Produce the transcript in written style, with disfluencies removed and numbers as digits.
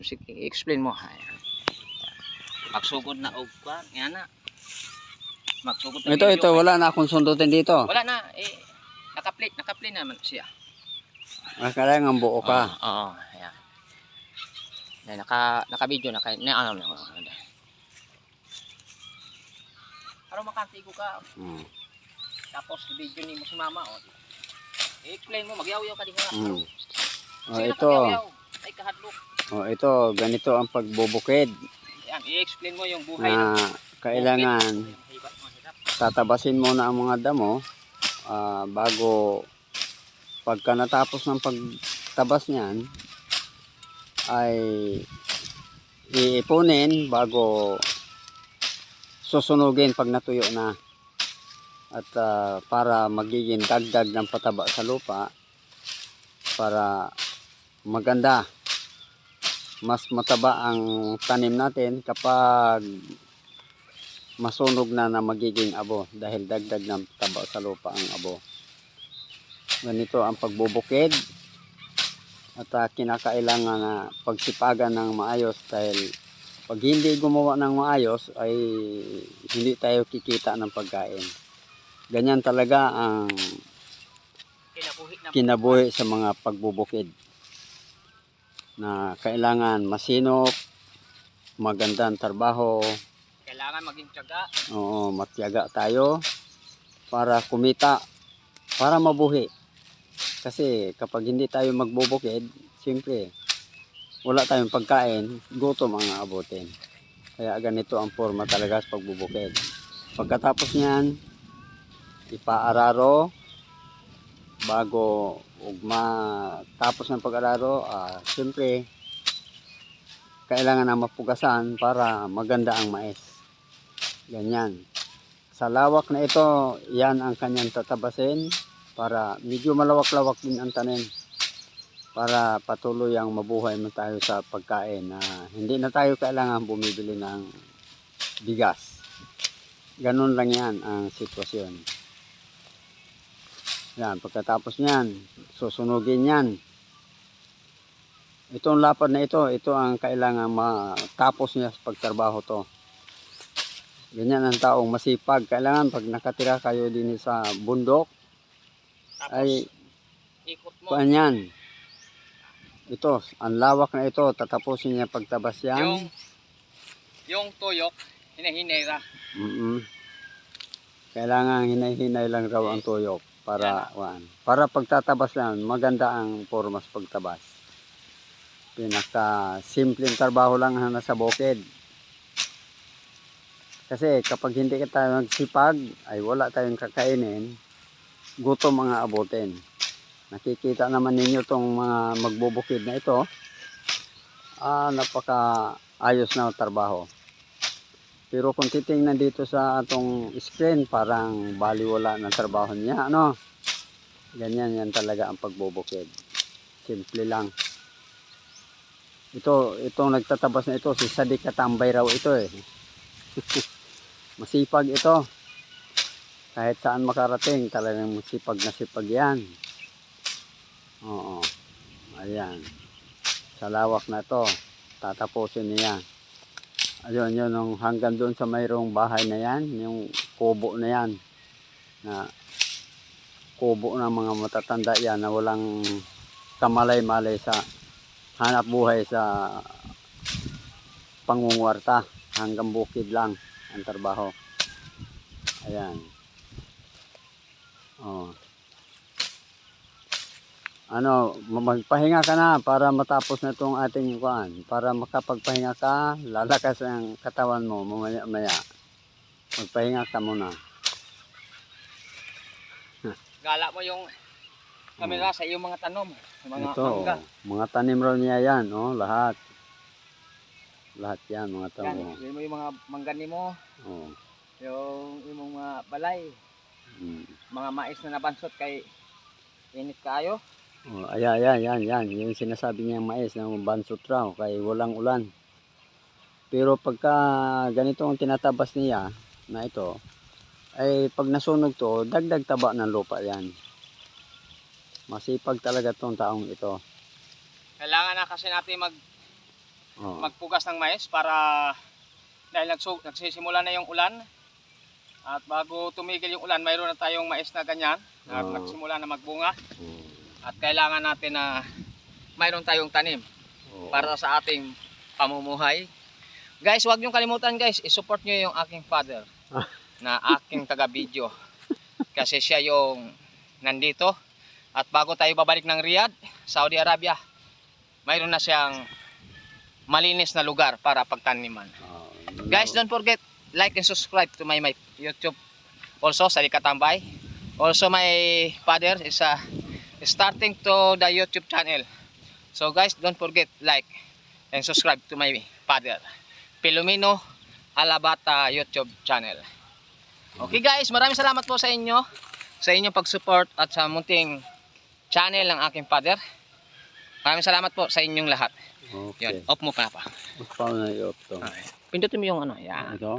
Sige, i-explain mo. Ayan. Magsugod na og kwan, yan na. Magsugod na Ito, video. wala na akong sundutin dito. Wala na, naka-play naman siya. Kailangan buo ka. Oo, ayan. Ayan, naka-video na kayo. Para makantigo ka. Tapos video ni mo si mama. I-explain mo, magyaw-yaw ka din nga. Ito. Ay, kahadlok. Ito, ganito ang pagbubukid. Ayan, i-explain mo yung buhay na kailangan tatabasin muna ang mga damo bago pagka natapos ng pagtabas niyan ay iipunin bago susunugin pag natuyo na at para magiging dagdag ng pataba sa lupa para maganda, mas mataba ang tanim natin kapag masunog na magiging abo dahil dagdag ng taba sa lupa ang abo. Ganito ang pagbubukid at kinakailangan na pagsipagan ng maayos dahil pag hindi gumawa ng maayos ay hindi tayo kikita ng pagkain. Ganyan talaga ang kinabuhi sa mga pagbubukid na kailangan masinop, magandang trabaho. Kailangan maging tiyaga. Oo, matyaga tayo para kumita, para mabuhi. Kasi kapag hindi tayo magbubukid, siyempre wala tayong pagkain, gutom ang aabutin. Kaya ganito ang forma talaga sa pagbubukid. Pagkatapos niyan, ipaararo bago matapos ng pag-araro, siyempre kailangan na mapugasan para maganda ang mais. Ganyan. Sa lawak na ito, yan ang kanyang tatabasin para medyo malawak-lawak din ang tanim para patuloy ang mabuhay mo tayo sa pagkain na hindi na tayo kailangan bumibili ng bigas. Ganun lang yan ang sitwasyon. Yan, pagkatapos niyan, susunugin yan. Itong lapad na ito ang kailangan matapos niya sa pagtrabaho to. Ganyan ang taong masipag. Kailangan pag nakatira kayo din sa bundok, tapos, ay ikot mo. Yan. Ito, ang lawak na ito, tatapusin niya pagtabas yan. Yung tuyok, hinahinay ra. Kailangan hinay-hinay lang raw ang tuyok para pagtatabas yan, maganda ang formas pagtabas. Pinaka simpleng trabaho lang na nasa bukid. Kasi kapag hindi ka tayo nagsipag, ay wala tayong kakainin, gutom ang aabutin. Nakikita naman ninyo itong mga magbubukid na ito. Napaka ayos na trabaho. Pero kung titingnan dito sa atong screen, parang baliwala ng trabaho niya. Ganyan yan talaga ang pagbubukid. Simple lang. Itong nagtatabas na ito, si Sadik Katambay raw ito eh. Masipag ito. Kahit saan makarating, talagang masipag na sipag yan. Oo. Ayan. Sa lawak na ito, tatapusin niya. Ayun, yun, hanggang doon sa mayroong bahay na yan, yung kubo na yan. Na kubo ng mga matatanda yan na walang kamalay-malay sa hanap buhay sa pangungwarta. Hanggang bukid lang ang trabaho. Ayan. Magpahinga ka na para matapos na itong ating kuan. Para makapagpahinga ka, lalakas ang katawan mo mamaya-maya. Magpahinga ka muna. Gala mo yung kamera sa iyong mga tanom, mga ito, mangga. Mga tanim raw niya yan, lahat. Lahat yan, mga tanim. Yan, yung mga mangga nimo. Yung mga balay. Mga mais na nabansot kay init kayo. Yan. Yung sinasabi niya mais na bansot raw kay walang ulan. Pero pagka ganito ang tinatabas niya na ito, ay pag nasunog to, dagdag taba ng lupa yan. Masipag talaga tong taong ito. Kailangan na kasi natin Oo. magpugas ng mais para dahil nagsisimula na yung ulan. At bago tumigil yung ulan, mayroon na tayong mais na ganyan at Oo. nagsimula na magbunga. Oo. At kailangan natin na mayroon tayong tanim Oo. para sa ating pamumuhay. Guys, huwag niyong kalimutan guys, i-support niyo yung aking father na aking taga-video. Kasi siya yung nandito. At bago tayo babalik ng Riyadh, Saudi Arabia, mayroon na siyang malinis na lugar para pagtaniman. Guys, don't forget, like and subscribe to my YouTube. Also, Sali Katambay. Also, my father is starting to the YouTube channel. So guys, don't forget, like and subscribe to my father, Pilomino Alabata YouTube channel. Okay guys, maraming salamat po sa inyo, sa inyong pag-support at sa munting channel ng aking father. Maraming salamat po sa inyong lahat. Okay. Yun, off mo pa pa. Paano na i-off to? Pindutin mo yung ano, yan. Ito?